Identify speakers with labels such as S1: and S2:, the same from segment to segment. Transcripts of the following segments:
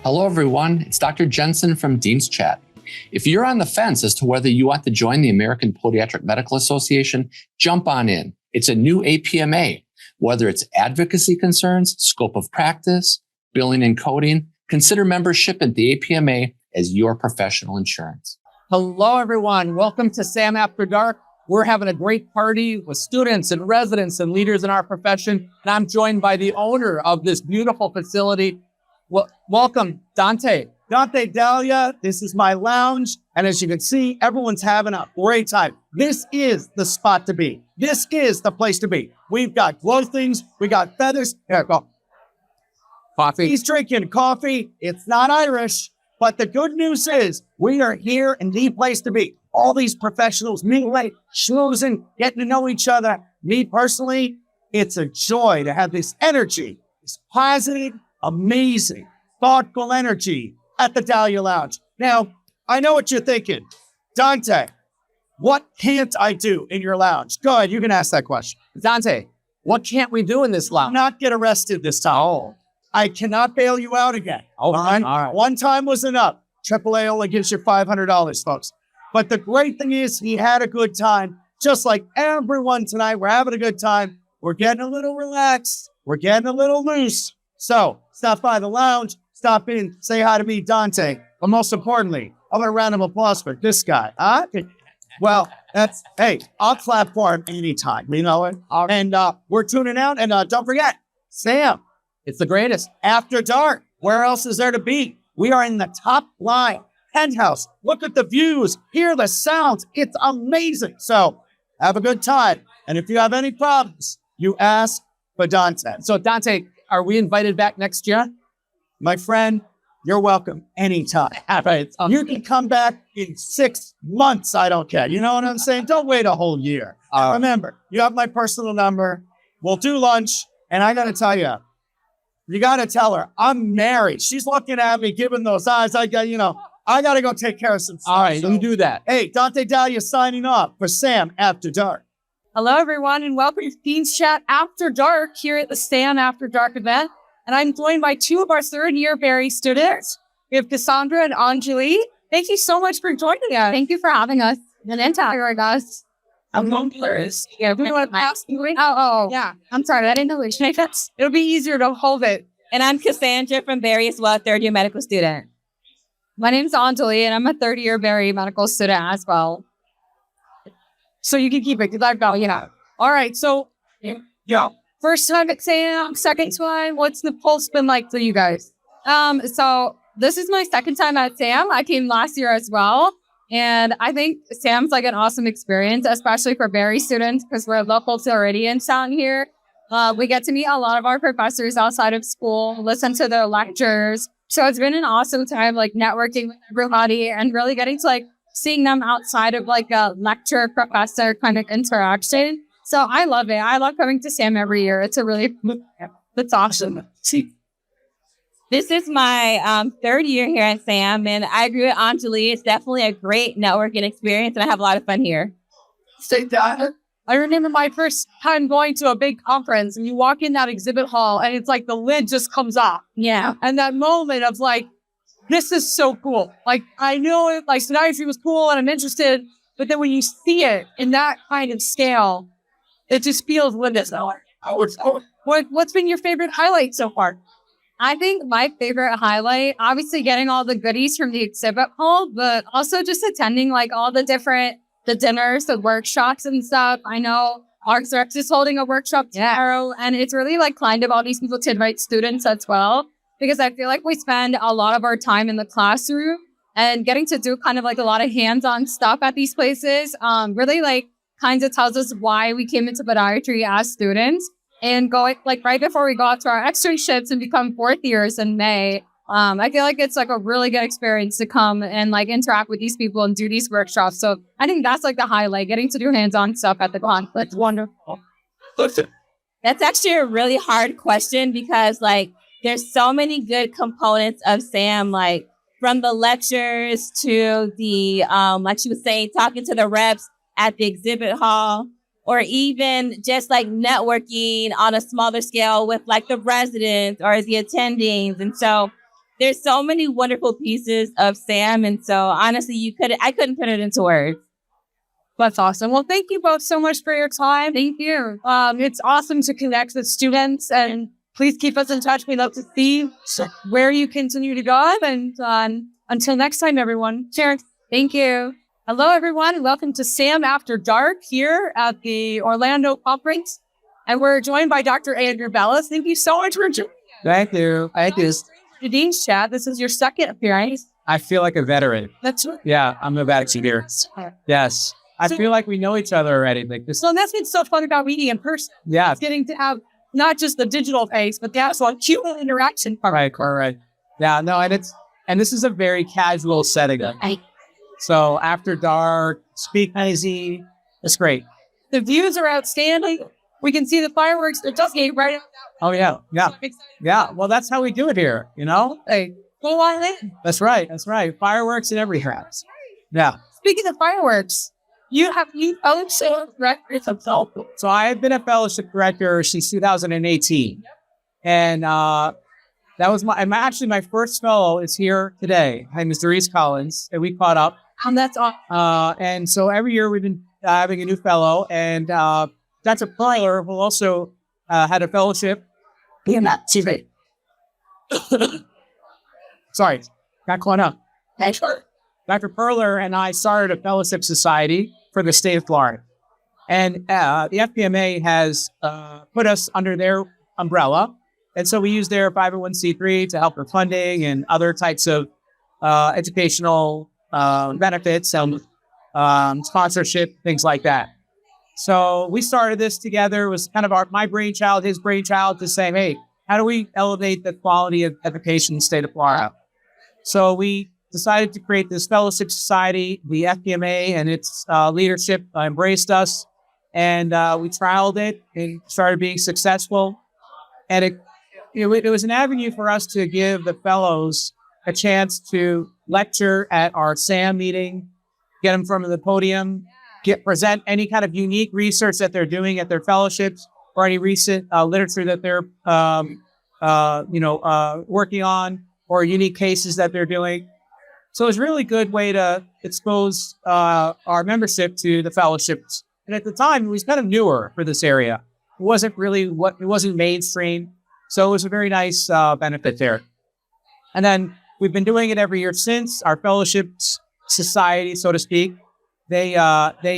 S1: Hello, everyone. It's Dr. Jensen from Dean's Chat. If you're on the fence as to whether you want to join the American Podiatric Medical Association, jump on in. It's a new FPMA. Whether it's advocacy concerns, scope of practice, billing and coding, consider membership at the FPMA as your professional insurance.
S2: Hello, everyone. Welcome to SAM After Dark. We're having a great party with students and residents and leaders in our profession. And I'm joined by the owner of this beautiful facility. Well, welcome, Dante. Dante Dahlia. This is my lounge. And as you can see, everyone's having a great time. This is the spot to be. This is the place to be. We've got glow things. We got feathers. Here, go. Coffee. He's drinking coffee. It's not Irish. But the good news is we are here in the place to be. All these professionals mingling, schmoozing, getting to know each other. Me personally, it's a joy to have this energy, this positive, amazing, thoughtful energy at the Dahlia Lounge. Now, I know what you're thinking. Dante, what can't I do in your lounge? Go ahead, you can ask that question. Dante, what can't we do in this lounge? Not get arrested this time. Oh. I cannot bail you out again. Oh, all right. One time was enough. AAA only gives you $500, folks. But the great thing is he had a good time. Just like everyone tonight, we're having a good time. We're getting a little relaxed. We're getting a little loose. So stop by the lounge, stop in, say hi to me, Dante. But most importantly, I want a round of applause for this guy. Huh? Well, hey, I'll clap for him anytime. You know it? And we're tuning out. And don't forget, Sam, it's the greatest. After dark. Where else is there to be? We are in the top line. Penthouse. Look at the views. Hear the sounds. It's amazing. So have a good time. And if you have any problems, you ask for Dante. So Dante, are we invited back next year? My friend, you're welcome anytime. Right. You can come back in 6 months. I don't care. You know what I'm saying? Don't wait a whole year. Remember, you have my personal number. We'll do lunch. And I got to tell you, you got to tell her I'm married. She's looking at me, giving those eyes. I got to go take care of some stuff. All right, so, you do that. Hey, Dante Dahlia signing off for Sam After Dark.
S3: Hello, everyone, and welcome to Dean's Chat After Dark here at the SAM After Dark event. And I'm joined by two of our third-year Barry students. We have Cassandra and Anjali. Thank you so much for joining us.
S4: Thank you for having us and inspiring us.
S3: I'm Curious. Yeah, we want to ask you.
S4: Yeah. I'm sorry, I didn't know which name that's.
S3: It'll be easier to hold it.
S5: And I'm Cassandra from Barry as well, third-year medical student.
S4: My name's Anjali, and I'm a third-year Barry medical student as well.
S3: So you can keep it, because I've got, All right, so, first time at SAM, second time, what's the pulse been like for you guys?
S4: So this is my second time at SAM. I came last year as well. And I think SAM's like an awesome experience, especially for Barry students, because we're local to Iridian down here. We get to meet a lot of our professors outside of school, listen to their lectures. So it's been an awesome time, like networking with everybody and really getting to like seeing them outside of like a lecture professor kind of interaction. So I love it. I love coming to SAM every year. It's awesome.
S5: This is my third year here at SAM, and I agree with Anjali. It's definitely a great networking experience, and I have a lot of fun here.
S3: Say that. I remember my first time going to a big conference, and you walk in that exhibit hall, and it's like the lid just comes off.
S4: Yeah.
S3: And that moment of like, this is so cool. Like, I know it, like, podiatry was cool, and I'm interested, but then when you see it in that kind of scale, it just feels limitless. What's been your favorite highlight so far?
S4: I think my favorite highlight, obviously getting all the goodies from the exhibit hall, but also just attending like all the dinners, the workshops and stuff. I know ArcSrex is holding a workshop tomorrow, and it's really like kind of all these people to invite students as well, because I feel like we spend a lot of our time in the classroom and getting to do kind of like a lot of hands-on stuff at these places really like kind of tells us why we came into podiatry as students. And going like right before we go out to our externships and become fourth years in May, I feel like it's like a really good experience to come and like interact with these people and do these workshops. So I think that's like the highlight, getting to do hands-on stuff at the con. That's wonderful.
S5: That's actually a really hard question because like there's so many good components of SAM, like from the lectures to the, like she was saying, talking to the reps at the exhibit hall, or even just like networking on a smaller scale with like the residents or the attendings. And so there's so many wonderful pieces of Sam. And so honestly, I couldn't put it into words.
S3: That's awesome. Well, thank you both so much for your time.
S4: Thank you.
S3: It's awesome to connect with students, and please keep us in touch. We'd love to see where you continue to go. And until next time, everyone.
S4: Cheers. Thank you.
S3: Hello, everyone. Welcome to Sam After Dark here at the Orlando Conference. And we're joined by Dr. Andrew Bellis. Thank you so much for joining us.
S2: Thank you.
S3: To Dean's Chat, this is your second appearance.
S2: I feel like a veteran.
S3: That's right.
S2: Yeah, I'm a veteran here. Yes. I feel like we know each other already. Like this.
S3: So that's what's so fun about meeting in person.
S2: Yeah.
S3: It's getting to have not just the digital face, but the actual human interaction part.
S2: Right. Yeah, no, and this is a very casual setting. So after dark, speak easy. It's great.
S3: The views are outstanding. We can see the fireworks. They're just getting right.
S2: Oh yeah. Yeah. Well, that's how we do it here, you know?
S3: Hey, go on in.
S2: That's right. Fireworks in every house. Yeah.
S3: Speaking of fireworks, you fellowship directors of self.
S2: So I have been a fellowship director since 2018. And that was my first fellow is here today. Hi, Mr. Reese Collins. And we caught up.
S3: That's awesome.
S2: And so every year we've been having a new fellow. And Dr. Perler, who also had a fellowship. Sorry, got caught up. Dr. Perler and I started a fellowship society for the state of Florida. And the FPMA has put us under their umbrella. And so we use their 501c3 to help with funding and other types of educational benefits and sponsorship, things like that. So we started this together. It was kind of my brainchild, his brainchild, to say, hey, how do we elevate the quality of education in the state of Florida? So we decided to create this fellowship society. The FPMA and its leadership embraced us, and we trialed it and started being successful. And it was an avenue for us to give the fellows a chance to lecture at our SAM meeting, get them from the podium, present any kind of unique research that they're doing at their fellowships or any recent literature that they're working on, or unique cases that they're doing. So it's a really good way to expose our membership to the fellowships. And at the time, it was kind of newer for this area. It wasn't mainstream. So it was a very nice benefit there. And then we've been doing it every year since. Our fellowships society, so to speak, we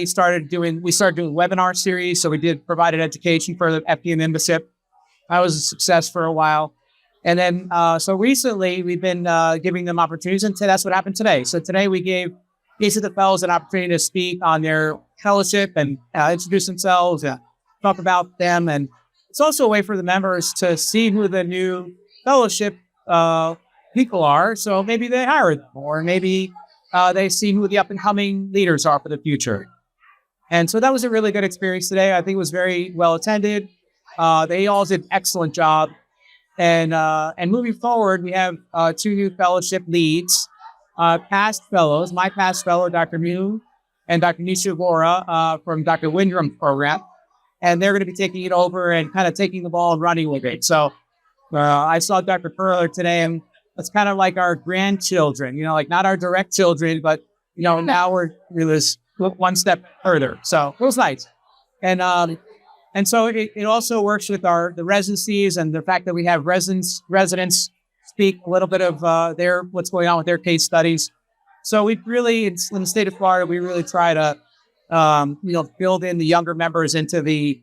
S2: started doing webinar series. So we provided education for the FPM membership. That was a success for a while. And then, so recently we've been giving them opportunities, and that's what happened today. So today we gave each of the fellows an opportunity to speak on their fellowship and introduce themselves, talk about them. And it's also a way for the members to see who the new fellowship people are. So maybe they hire them, or maybe they see who the up-and-coming leaders are for the future. And so that was a really good experience today. I think it was very well attended. They all did an excellent job. And moving forward, we have two new fellowship leads, past fellows, my past fellow, Dr. Mew, and Dr. Nisha Vora from Dr. Windrum's program. And they're going to be taking it over and kind of taking the ball and running with it. So I saw Dr. Perler today, and it's kind of like our grandchildren, like not our direct children, but, now we're one step further. So it was nice. And so it also works with the residencies, and the fact that we have residents speak a little bit of what's going on with their case studies. So we really, in the state of Florida, we really try to, build in the younger members into the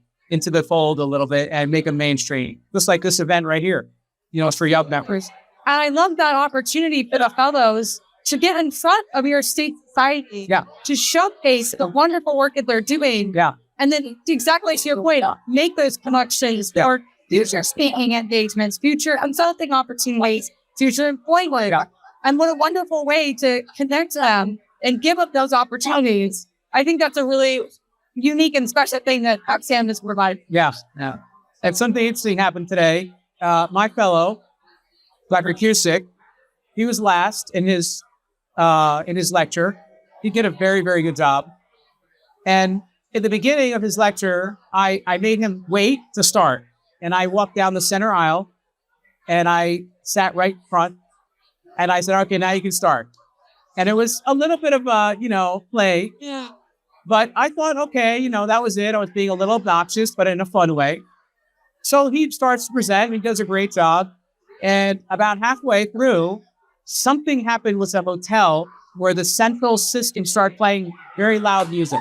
S2: fold a little bit and make them mainstream. Just like this event right here, it's for young members.
S3: And I love that opportunity for the fellows to get in front of your state society, to showcase the wonderful work that they're doing.
S2: Yeah.
S3: And then exactly to your point, make those connections for future speaking engagements, future consulting opportunities, future employment.
S2: Yeah.
S3: And what a wonderful way to connect them and give up those opportunities. I think that's a really unique and special thing that Sam has provided.
S2: Yeah. And something interesting happened today. My fellow, Dr. Cusick, he was last in his lecture. He did a very, very good job. And in the beginning of his lecture, I made him wait to start. And I walked down the center aisle, and I sat right front. And I said, okay, now you can start. And it was a little bit of a, play.
S3: Yeah.
S2: But I thought, okay, that was it. I was being a little obnoxious, but in a fun way. So he starts to present. He does a great job. And about halfway through, something happened with the hotel where the central system started playing very loud music.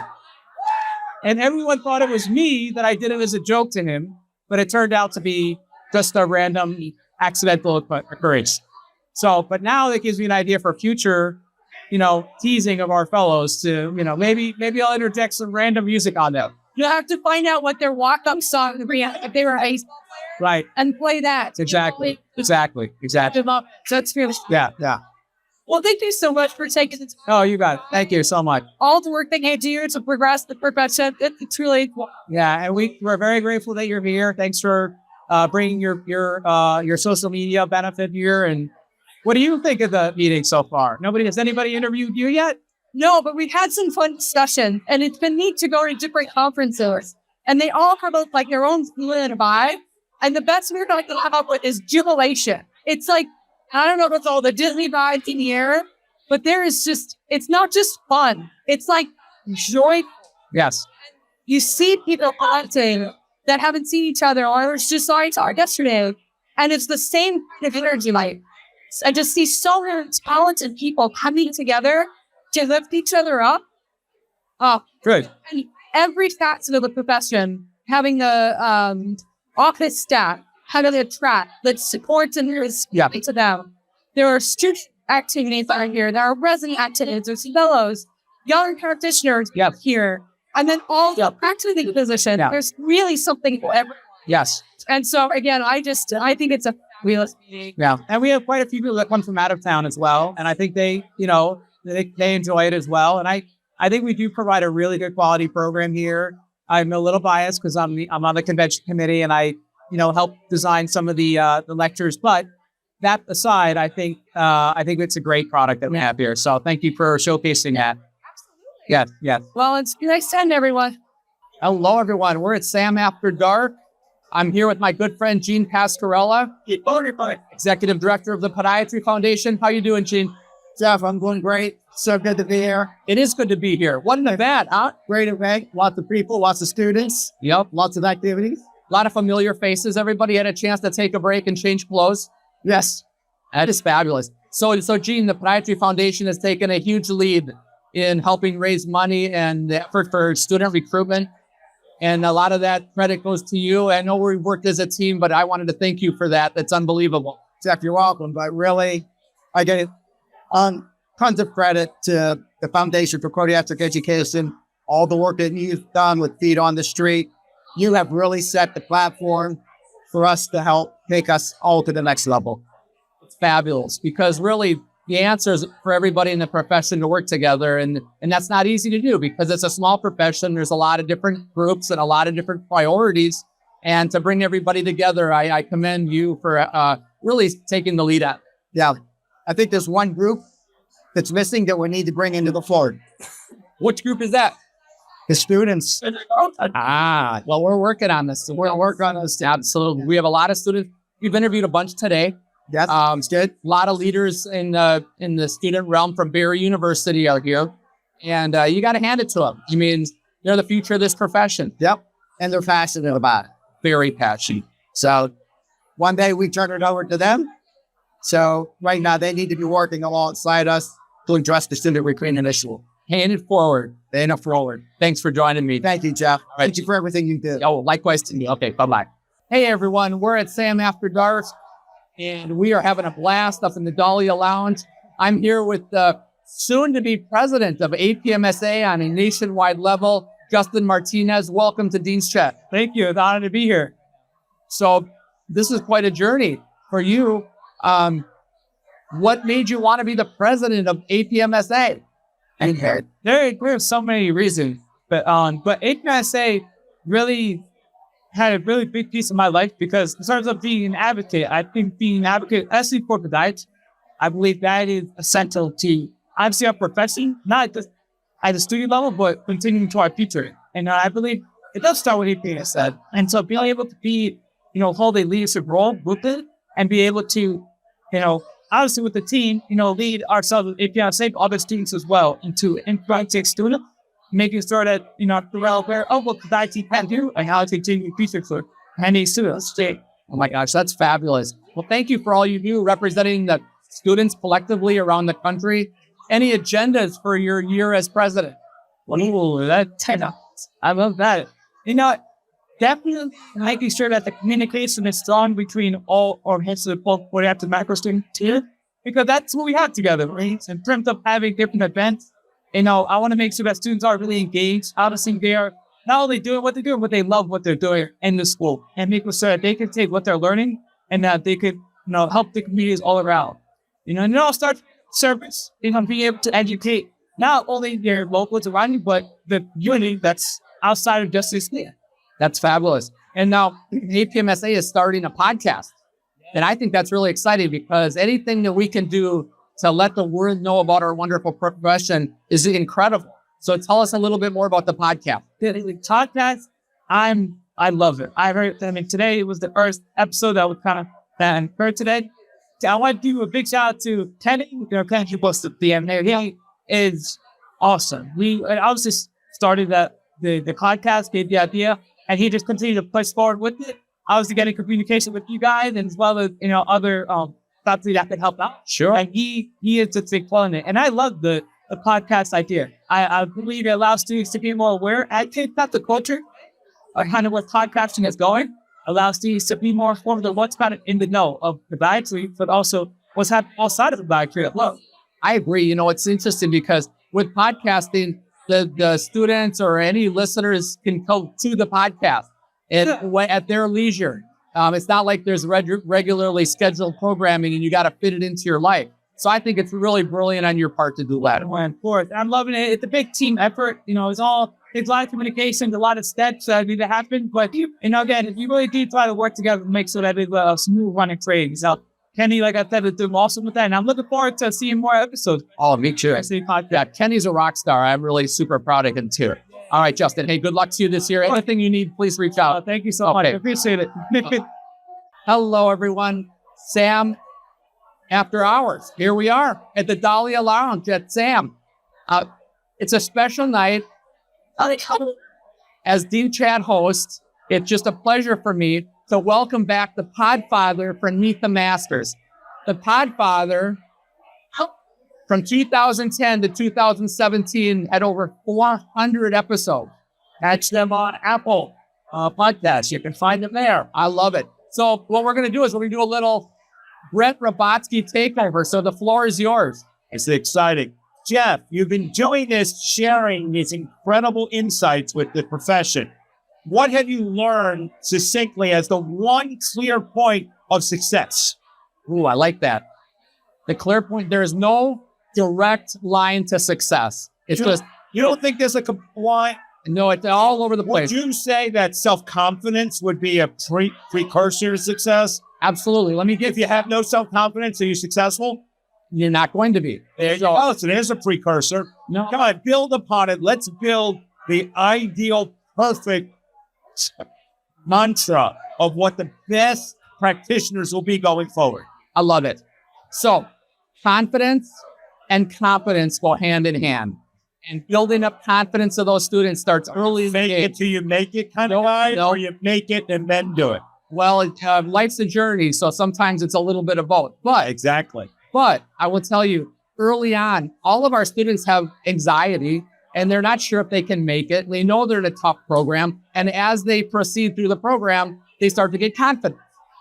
S2: And everyone thought it was me, that I did it as a joke to him, but it turned out to be just a random accidental occurrence. So, but now that gives me an idea for future, teasing of our fellows to, maybe I'll interject some random music on them.
S3: You have to find out what their walk-up song would be if they were ice.
S2: Right.
S3: And play that.
S2: Exactly.
S3: So it's really.
S2: Yeah.
S3: Well, thank you so much for taking the time.
S2: Oh, you got it. Thank you so much.
S3: All the work that you do to progress the profession. It's really cool.
S2: Yeah, and we're very grateful that you're here. Thanks for bringing your social media benefit here. And what do you think of the meeting so far? Has anybody interviewed you yet?
S3: No, but we've had some fun discussion, and it's been neat to go to different conferences, and they all have like their own feeling and vibe. And the best we're going to come up with is jubilation. It's like, I don't know if it's all the Disney vibes in the air, but it's not just fun. It's like joy.
S2: Yes.
S3: You see people acting that haven't seen each other, or I was just saw each other yesterday, and it's the same kind of energy. Like, I just see so many talented people coming together to lift each other up. Oh,
S2: good.
S3: And every facet of the profession, having the office staff, having a track that supports and is to them. There are student activities that are here. There are resident activities. There's fellows, young practitioners here. And then all the practicing positions. There's really something for everyone.
S2: Yes.
S3: And so, again, I think it's a fabulous meeting.
S2: Yeah. And we have quite a few people that come from out of town as well. And I think they enjoy it as well. And I think we do provide a really good quality program here. I'm a little biased because I'm on the convention committee, and I help design some of the lectures. But that aside, I think it's a great product that we have here. So thank you for showcasing that.
S3: Absolutely.
S2: Yes.
S3: Well, it's nice to end, everyone.
S2: Hello, everyone. We're at Sam After Dark. I'm here with my good friend, Gene Pascarella, Executive Director of the Podiatry Foundation. How you doing, Gene?
S6: Jeff, I'm doing great. So good to be here.
S2: It is good to be here. What an event, huh?
S6: Great event. Lots of people, lots of students.
S2: Yep.
S6: Lots of activities.
S2: A lot of familiar faces. Everybody had a chance to take a break and change clothes.
S6: Yes.
S2: That is fabulous. So Gene, the Podiatry Foundation has taken a huge lead in helping raise money and the effort for student recruitment. And a lot of that credit goes to you. I know we worked as a team, but I wanted to thank you for that. That's unbelievable.
S6: Jeff, you're welcome. But really, I get tons of credit to the Foundation for Podiatric Education, all the work that you've done with Feet on the Street. You have really set the platform for us to help take us all to the next level.
S2: It's fabulous because really the answer is for everybody in the profession to work together. And that's not easy to do because it's a small profession. There's a lot of different groups and a lot of different priorities. And to bring everybody together, I commend you for really taking the lead on.
S6: Yeah. I think there's one group that's missing that we need to bring into the fold.
S2: Which group is that?
S6: The students.
S2: Well, we're working on this. We'll work on this. Absolutely. We have a lot of students. We've interviewed a bunch today.
S6: Yes, it's good.
S2: A lot of leaders in the student realm from Barry University are here. And you got to hand it to them. I mean, they're the future of this profession.
S6: Yep. And they're passionate about it.
S2: Very passionate.
S6: So one day we turn it over to them. So right now they need to be working alongside us to address the student recruitment issue.
S2: Hand it forward.
S6: Hand it forward.
S2: Thanks for joining me.
S6: Thank you, Jeff.
S2: All right.
S6: Thank you for everything you did.
S2: Oh, likewise to me. Okay, bye-bye. Hey, everyone. We're at Sam After Dark, and we are having a blast up in the Dahlia Lounge. I'm here with the soon-to-be president of APMSA on a nationwide level, Justin Martinez. Welcome to Dean's Chat.
S7: Thank you. It's an honor to be here.
S2: So this is quite a journey for you. What made you want to be the president of APMSA?
S7: And there are so many reasons, but APMSA really had a really big piece of my life because in terms of being an advocate, I think being an advocate, especially for the diet, I believe that is essential to obviously our profession, not just at the student level, but continuing to our future. And I believe it does start with APMSA. And so being able to be, hold a leadership role with it and be able to, obviously with the team, lead ourselves with FPMA, other students as well, into influencing students, making sure that, they're aware of what the IT can do and how to continue research for many students.
S2: Oh my gosh, that's fabulous. Well, thank you for all you do representing the students collectively around the country. Any agendas for your year as president?
S7: Ooh, I love that. Definitely making sure that the communication is strong between all organizations, both after macro students here, because that's what we have together, right? In terms of having different events, I want to make sure that students are really engaged. Obviously, they are not only doing what they're doing, but they love what they're doing in the school, and making sure that they can take what they're learning and that they could, help the communities all around. And it all starts with service, being able to educate not only your locals around you, but the unity that's outside of just this school.
S2: That's fabulous. And now APMSA is starting a podcast. And I think that's really exciting because anything that we can do to let the world know about our wonderful profession is incredible. So tell us a little bit more about the podcast.
S7: The podcast, I love it. Today was the first episode that was that heard today. I want to do a big shout out to Kenny. Kenny was the FPMA. He is awesome. We obviously started the podcast, gave the idea, and he just continued to push forward with it. Obviously getting communication with you guys and as well as, other faculty that could help out.
S2: Sure.
S7: And he is just big fan of it. And I love the podcast idea. I believe it allows students to be more aware. I think that's the culture of kind of what podcasting is going. Allows students to be more informed of what's kind of in the know of the dietary, but also what's happening outside of the dietary as well.
S2: I agree. It's interesting because with podcasting, the students or any listeners can go to the podcast and at their leisure. It's not like there's regularly scheduled programming and you got to fit it into your life. So I think it's really brilliant on your part to do that.
S7: Of course. I'm loving it. It's a big team effort. It's a lot of communication, a lot of steps that need to happen. But, again, if you really do try to work together to make sure that it's a smooth running trade. So Kenny, like I said, is doing awesome with that. And I'm looking forward to seeing more episodes.
S2: Oh, me too. Yeah, Kenny's a rock star. I'm really super proud of him too. All right, Justin. Hey, good luck to you this year. Anything you need, please reach out.
S7: Thank you so much. I appreciate it.
S2: Hello, everyone. Sam, After Hours. Here we are at the Dahlia Lounge at Sam. It's a special night. As Dean Chad host, it's just a pleasure for me to welcome back the Podfather from Meet the Masters. The Podfather, from 2010 to 2017, had over 400 episodes. Catch them on Apple Podcasts. You can find them there. I love it. So what we're going to do is we're going to do a little Brett Robotsky takeover. So the floor is yours.
S8: It's exciting. Jeff, you've been doing this, sharing these incredible insights with the profession. What have you learned succinctly as the one clear point of success?
S2: Ooh, I like that. The clear point, there is no direct line to success. It's just...
S8: You don't think there's a line?
S2: No, it's all over the place.
S8: Would you say that self-confidence would be a precursor to success?
S2: Absolutely.
S8: If you have no self-confidence, are you successful?
S2: You're not going to be.
S8: There you go. So there's a precursor.
S2: No.
S8: Come on, build upon it. Let's build the ideal, perfect mantra of what the best practitioners will be going forward.
S2: I love it. So confidence and competence go hand in hand. And building up confidence of those students starts early.
S8: Make it till you make it kind of guy, or you make it and then do it?
S2: Well, life's a journey, so sometimes it's a little bit of both. But
S8: exactly.
S2: But I will tell you, early on, all of our students have anxiety and they're not sure if they can make it. They know they're in a tough program. And as they proceed through the program, they start to get confident.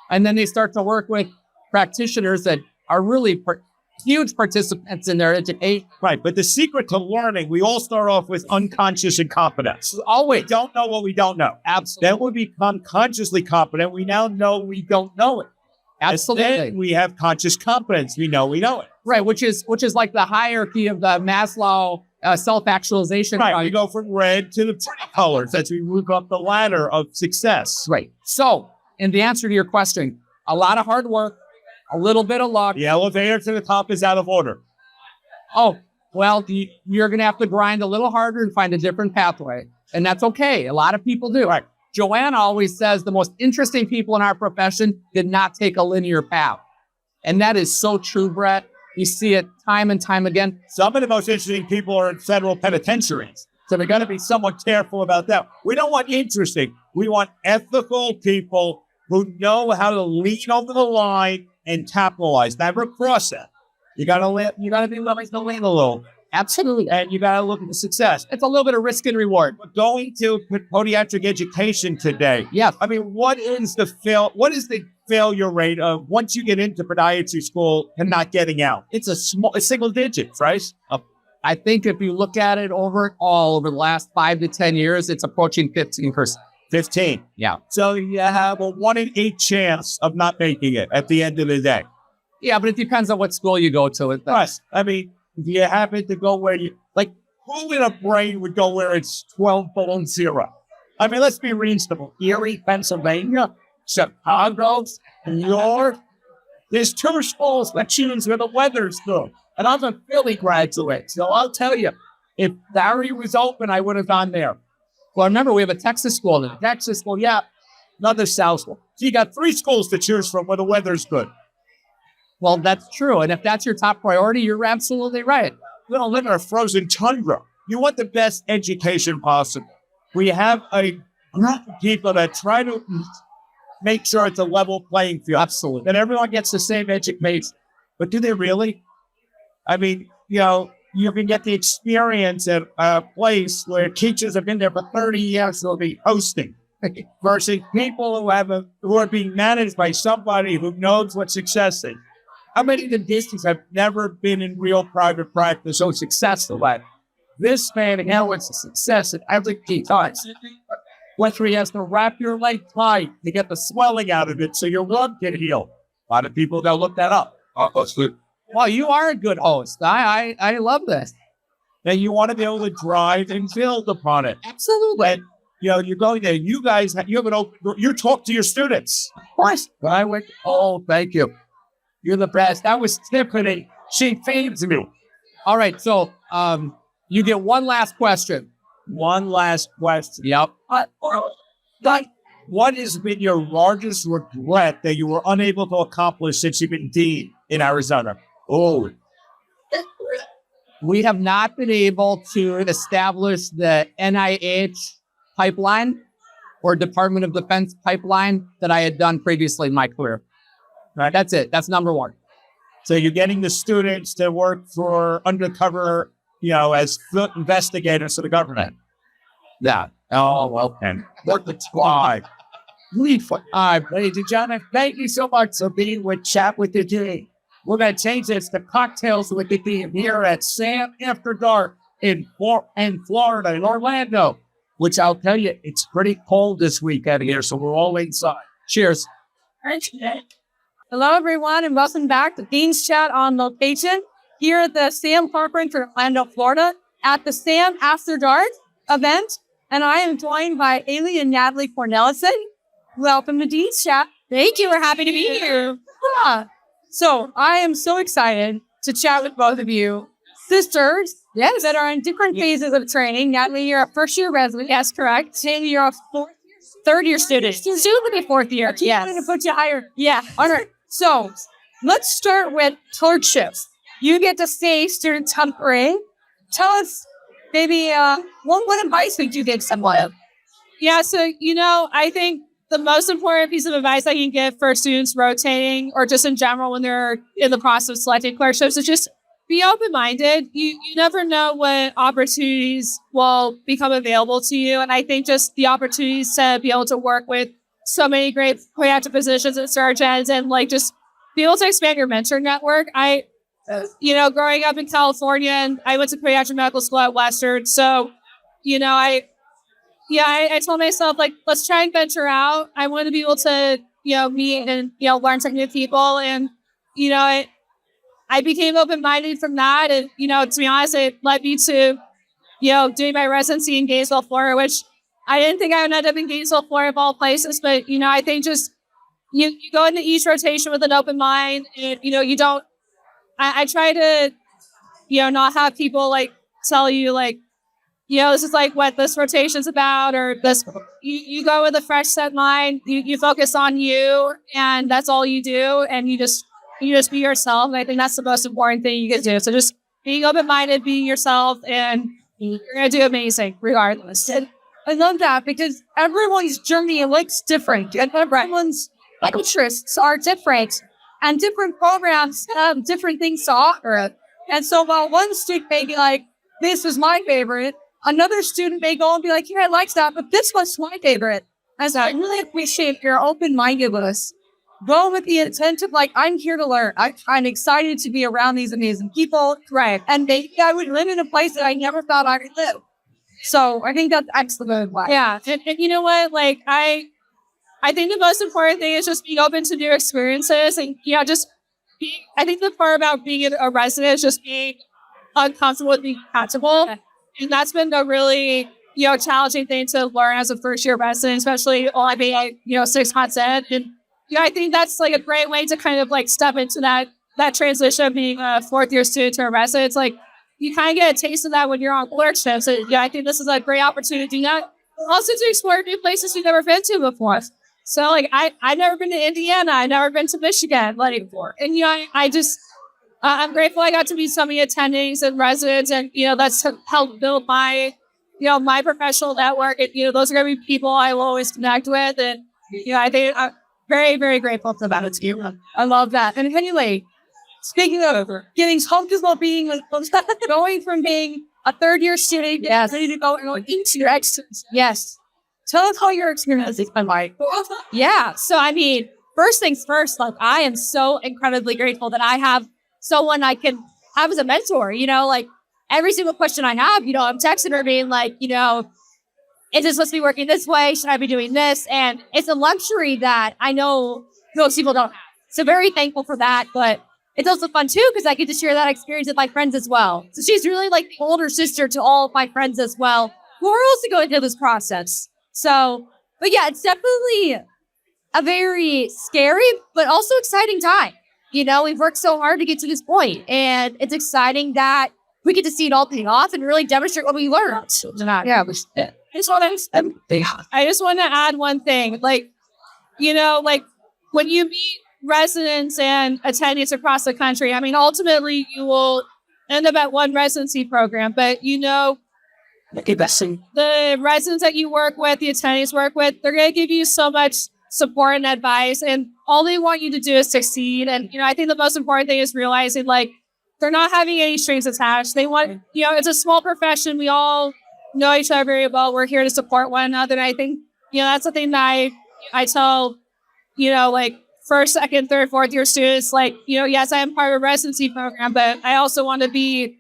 S2: And then they start to work with practitioners that are really huge participants in their education.
S8: Right. But the secret to learning, we all start off with unconscious incompetence.
S2: Always.
S8: We don't know what we don't know.
S2: Absolutely.
S8: Then we become consciously competent. We now know we don't know it.
S2: Absolutely.
S8: Then we have conscious competence. We know it.
S2: Right, which is like the hierarchy of the Maslow self-actualization.
S8: Right, we go from red to the pretty colors as we move up the ladder of success.
S2: Right. So, in the answer to your question, a lot of hard work, a little bit of luck.
S8: The elevator to the top is out of order.
S2: Oh, well, you're going to have to grind a little harder and find a different pathway. And that's okay. A lot of people do.
S8: Right.
S2: Joanna always says the most interesting people in our profession did not take a linear path. And that is so true, Brett. You see it time and time again.
S8: Some of the most interesting people are in federal penitentiaries. So we got to be somewhat careful about that. We don't want interesting. We want ethical people who know how to lean over the line and capitalize, never cross it. You got to be willing to lean a little.
S2: Absolutely.
S8: And you got to look at the success.
S2: It's a little bit of risk and reward.
S8: But going to podiatric education today.
S2: Yes.
S8: I mean, what is the failure rate of once you get into podiatry school and not getting out? It's a single digits, right?
S2: I think if you look at it over the last 5 to 10 years, it's approaching 15%.
S8: 15.
S2: Yeah.
S8: So you have a 1 in 8 chance of not making it at the end of the day.
S2: Yeah, but it depends on what school you go to.
S8: Yes. I mean, if you happen to go where who in a brain would go where it's 12 below zero? I mean, let's be reasonable. Erie, Pennsylvania, Chicago, New York. There's 2 schools that choose where the weather's good. And I'm a Philly graduate, so I'll tell you, if Barry was open, I would have gone there.
S2: Well, remember, we have a Texas school now.
S8: Texas school, yeah. Another South school. So you got 3 schools to choose from where the weather's good.
S2: Well, that's true. And if that's your top priority, you're absolutely right.
S8: We don't live in a frozen tundra. You want the best education possible. We have a group of people that try to make sure it's a level playing field.
S2: Absolutely.
S8: That everyone gets the same education. But do they really? I mean, you can get the experience at a place where teachers have been there for 30 years, they'll be hosting, versus people who are being managed by somebody who knows what success is. How many of the districts have never been in real private practice so successful at? This man now is a success at every key time. Whether he has to wrap your leg tight to get the swelling out of it so your lung can heal. A lot of people don't look that up.
S2: Well, you are a good host. I love this.
S8: And you want to be able to drive and build upon it.
S2: Absolutely.
S8: And, you're going there. You guys, you talk to your students.
S2: Of course. Thank you.
S8: You're the best. That was Tiffany. She feeds me.
S2: All right. So, you get one last question.
S8: One last question.
S2: Yep.
S8: What has been your largest regret that you were unable to accomplish since you've been dean in Arizona? Oh,
S2: we have not been able to establish the NIH pipeline or Department of Defense pipeline that I had done previously in my career.
S8: Right.
S2: That's it. That's number one.
S8: So you're getting the students to work for undercover, as investigators for the government.
S2: Yeah.
S8: Oh, well, then. What the why? Ladies and gentlemen, thank you so much for being with Chat with the Dean. We're going to change this to Cocktails with the Dean here at Sam After Dark in Florida, in Orlando, which I'll tell you, it's pretty cold this weekend here, so we're all inside. Cheers.
S3: Hello, everyone, and welcome back to Dean's Chat on location here at the Sam Corcoran for Orlando, Florida, at the Sam After Dark event. And I am joined by Ailey and Natalie Cornelison. Welcome to Dean's Chat.
S4: Thank you. We're happy to be here.
S3: Yeah. So I am so excited to chat with both of you, sisters, that are in different phases of training. Natalie, you're a first-year resident.
S4: Yes, correct.
S3: Ailey, you're a third-year student.
S4: Soon to be 4th year.
S3: Yes. I'm going to put you higher.
S4: Yeah.
S3: All right. So let's start with clerkships. You get to stay student tutoring. Tell us maybe what advice would you give someone?
S4: Yeah, so, I think the most important piece of advice I can give for students rotating or just in general when they're in the process of selecting clerkships is just be open-minded. You never know what opportunities will become available to you. And I think just the opportunities to be able to work with so many great podiatric physicians and surgeons and just be able to expand your mentor network. Growing up in California, and I went to pediatric medical school at Western. So, I told myself, let's try and venture out. I want to be able to, meet and, learn from new people. And, I became open-minded from that. And, to be honest, it led me to, doing my residency in Gainesville, Florida, which I didn't think I would end up in Gainesville, Florida of all places. But, I think just you go into each rotation with an open mind and, you don't, I try to, not have people tell you this is what this rotation's about or this, you go with a fresh set mind, you focus on you and that's all you do. And you just,
S3: you just be yourself. And I think that's the most important thing you can do. So just being open-minded, being yourself, and you're going to do amazing regardless. And I love that because everyone's journey looks different. And everyone's interests are different. And different programs have different things to offer. And so while one student may be like, this is my favorite, another student may go and be like, yeah, I like that, but this was my favorite. And so I really appreciate your open-mindedness. Go with the intent of like, I'm here to learn. I'm excited to be around these amazing people. Right. And maybe I would live in a place that I never thought I would live. So I think that's excellent.
S5: Yeah. And you know what? Like, I think the most important thing is just being open to new experiences and, I think the part about being a resident is just being uncomfortable with being comfortable. And that's been a really, challenging thing to learn as a first year resident, especially only being, 6 months in. And, I think that's like a great way to kind of like step into that transition of being a 4th year student to a resident. It's like, you kind of get a taste of that when you're on clerkship. So I think this is a great opportunity to do that. Also to explore new places you've never been to before. So like, I've never been to Indiana. I've never been to Michigan before. And, I'm grateful I got to meet so many attendings and residents and, that's helped build my, my professional network. And, those are going to be people I will always connect with. And, I think I'm very, very grateful for that.
S3: I love that. And anyway, speaking of getting comfortable being, going from being a 3rd year student, ready to go into your extras.
S4: Yes.
S3: Tell us how your experience has been like.
S4: Yeah. So, I mean, first things first, like I am so incredibly grateful that I have someone I can have as a mentor, like every single question I have, I'm texting her being like, is this supposed to be working this way? Should I be doing this? And it's a luxury that I know most people don't have. So very thankful for that. But it's also fun too, because I get to share that experience with my friends as well. So she's really like the older sister to all of my friends as well, who are also going through this process. So, but yeah, it's definitely a very scary, but also exciting time. We've worked so hard to get to this point, and it's exciting that we get to see it all pay off and really demonstrate what we learned.
S3: Yeah.
S5: I just want to add one thing. Like, when you meet residents and attendees across the country, I mean, ultimately you will end up at one residency program, but the residents that you work with, the attendees work with, they're going to give you so much support and advice, and all they want you to do is succeed. And, I think the most important thing is realizing like they're not having any strings attached. They want, it's a small profession. We all know each other very well. We're here to support one another. And I think, that's the thing that I tell, like 1st, 2nd, 3rd, 4th year students, like, yes, I am part of a residency program, but I also want to be,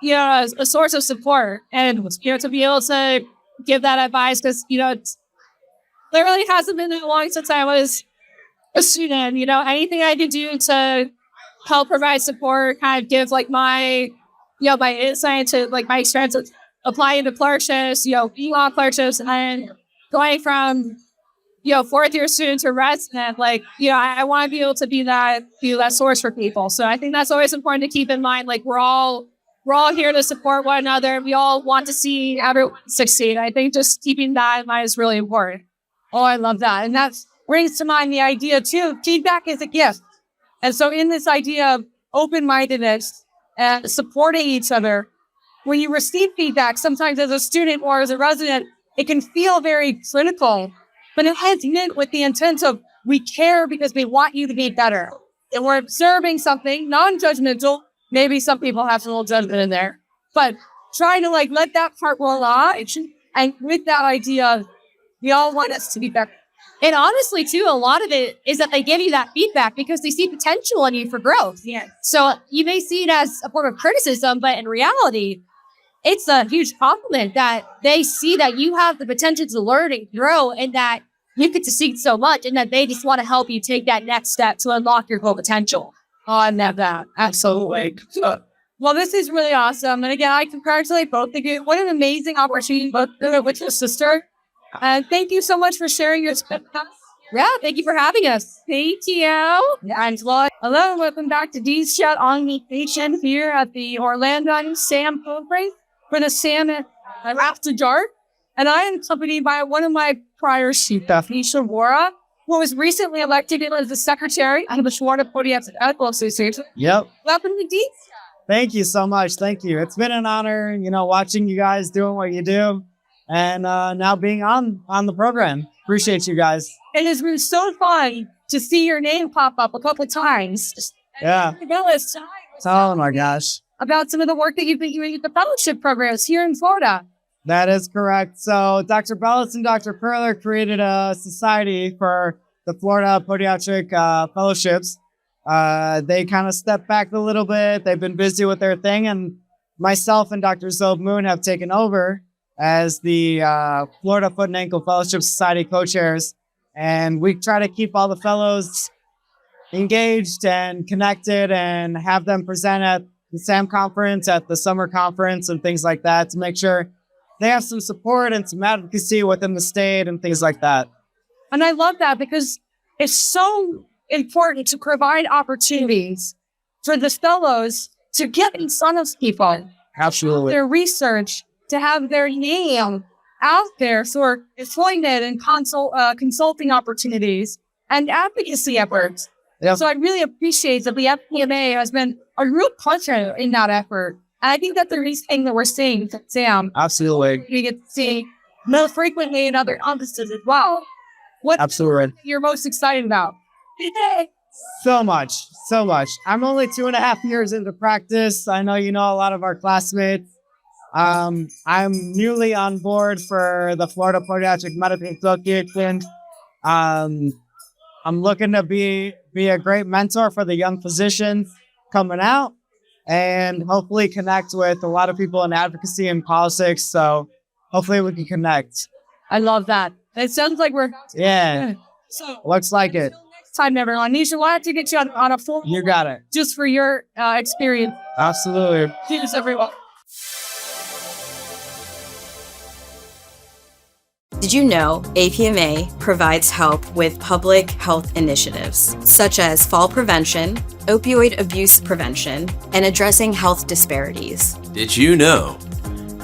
S5: a source of support and, to be able to give that advice because, literally hasn't been that long since I was a student. Anything I could do to help provide support, kind of give like my, my insight to like my experience of applying to clerkships, being on clerkships and going from, 4th year student to resident, like, I want to be able to be that source for people. So I think that's always important to keep in mind. Like we're all here to support one another. We all want to see everyone succeed. I think just keeping that in mind is really important.
S3: Oh, I love that. And that brings to mind the idea too, feedback is a gift. And so in this idea of open-mindedness and supporting each other, when you receive feedback, sometimes as a student or as a resident, it can feel very critical, but it has meant with the intent of we care because we want you to be better. And we're observing something non-judgmental. Maybe some people have some little judgment in there, but trying to like let that part roll off. And with that idea, we all want us to be better.
S4: And honestly, too, a lot of it is that they give you that feedback because they see potential in you for growth.
S3: Yeah.
S4: So you may see it as a form of criticism, but in reality, it's a huge compliment that they see that you have the potential to learn and grow and that you get to see so much and that they just want to help you take that next step to unlock your full potential.
S3: Oh, I love that. Absolutely. Well, this is really awesome. And again, I congratulate both of you. What an amazing opportunity both with your sister. And thank you so much for sharing your experience.
S4: Yeah, thank you for having us.
S3: Thank you. I'm Lloyd. Hello, welcome back to Dean's Chat on vacation here at the Orlando SAM conference for the SAM After Dark. And I am accompanied by one of my prior students, Nisha Wara. who was recently elected as the secretary of the Florida Podiatric Medical Association.
S9: Yep.
S3: Welcome to Dean.
S9: Thank you so much. Thank you. It's been an honor, watching you guys doing what you do and now being on the program. Appreciate you guys.
S3: It has been so fun to see your name pop up a couple of times.
S9: Yeah. Oh my gosh.
S3: About some of the work that you've been doing at the fellowship programs here in Florida.
S9: That is correct. So Dr. Bellis and Dr. Perler created a society for the Florida Podiatric Fellowships. They kind of stepped back a little bit. They've been busy with their thing, and myself and Dr. Zob Moon have taken over as the Florida Foot and Ankle Fellowship Society co-chairs. And we try to keep all the fellows engaged and connected and have them present at the SAM conference, at the summer conference and things like that to make sure they have some support and some advocacy within the state and things like that.
S3: And I love that because it's so important to provide opportunities for the fellows to get in front of people.
S9: Absolutely.
S3: Their research, to have their name out there for employment and consulting opportunities and advocacy efforts.
S9: Yep.
S3: So I really appreciate that the FPMA has been a real partner in that effort. And I think that's the reason thing that we're seeing from Sam.
S9: Absolutely.
S3: We get to see more frequently in other offices as well. What
S9: Absolutely.
S3: you're most excited about?
S9: So much. I'm only 2.5 years into practice. I know you know a lot of our classmates. I'm newly on board for the Florida Podiatric Medical Association. I'm looking to be a great mentor for the young physicians coming out and hopefully connect with a lot of people in advocacy and politics. So hopefully we can connect.
S3: I love that. It sounds like we're...
S9: Yeah.
S3: So
S9: looks like it.
S3: next time, everyone. Nisha, we'll have to get you on a full...
S9: You got it.
S3: Just for your experience.
S9: Absolutely.
S3: Cheers, everyone.
S10: Did you know APMA provides help with public health initiatives such as fall prevention, opioid abuse prevention, and addressing health disparities?
S11: Did you know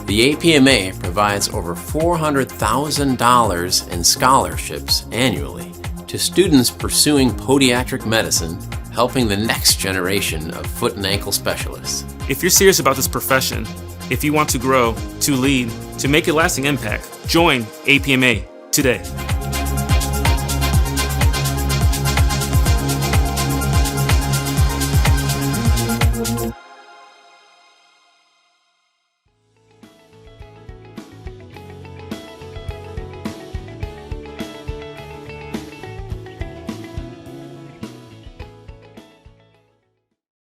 S11: the APMA provides over $400,000 in scholarships annually to students pursuing podiatric medicine, helping the next generation of foot and ankle specialists?
S12: If you're serious about this profession, if you want to grow, to lead, to make a lasting impact, join APMA today.